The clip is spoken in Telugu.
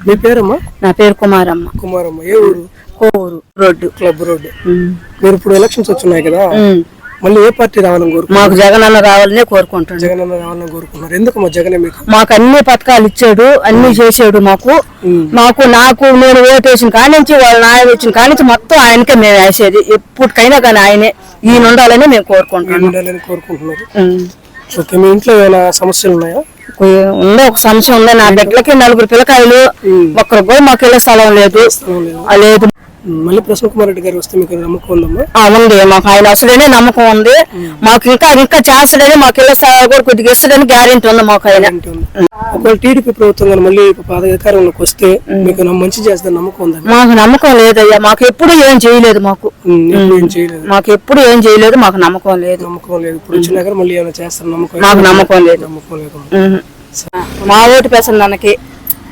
మీ పేరమ్మా? నా పేరు కుమారమ్మ. కుమారమ్మ. ఏ ఊరు? Kovur road, club road. మీరు ఇప్పుడు ఎలక్షన్స్ వచ్చున్నాయి కదా, మళ్ళీ ఏ పార్టీ రావాలని కోరుకుంటున్నారు? మాకు జగన్ అన్న రావాలనే కోరుకుంటున్నాం. జగన్ అన్న రావాలని కోరుకుంటున్నారు. ఎందుకు మా జగనే మీకు? మాకు అన్ని పథకాలు ఇచ్చాడు, అన్ని చేసాడు. నాకు నేను ఓటు వేసిన కానించి వాళ్ళ నాయన వచ్చిన కానించి మొత్తం ఆయనకే మేము వేసేది. ఎప్పటికైనా కానీ ఆయనే ఈయన ఉండాలని మేము కోరుకుంటున్నారు. ఓకే. మీ ఇంట్లో ఏమైనా సమస్యలు ఉన్నాయా? ఒక సమస్య ఉంది. నా బిడ్డలకి 4 పిల్లకాయలు, ఒక్కరు కూడా మాకు ఇళ్ళ స్థలం లేదు. మళ్ళీ ప్రసన్న కుమార్ రెడ్డి గారు వస్తే మీకు నమ్మకం ఉందమ్మా? ఉంది. మాకు ఆయన వస్తాడనే నమ్మకం ఉంది. మాకు ఇంకా చేస్తాడని, మాకు ఇళ్ళ స్థలాలు కూడా కొద్దిగా ఇస్తాడని గ్యారెంటీ ఉంది మాకు. ఆయన ఒకవేళ టీడీపీ ప్రభుత్వం మళ్ళీ అధికారంలోకి వస్తే మీకు మంచి చేస్తారని నమ్మకం ఉందా? మాకు నమ్మకం లేదయ్యా. మాకు ఎప్పుడు ఏం చేయలేదు. మాకు ఎప్పుడు ఏం చేయలేదు. మాకు నమ్మకం లేదు. ఇప్పుడు వచ్చినా మళ్ళీ ఏమైనా చేస్తారు? మాకు నమ్మకం లేదు. మా ఓటు పెసందానికి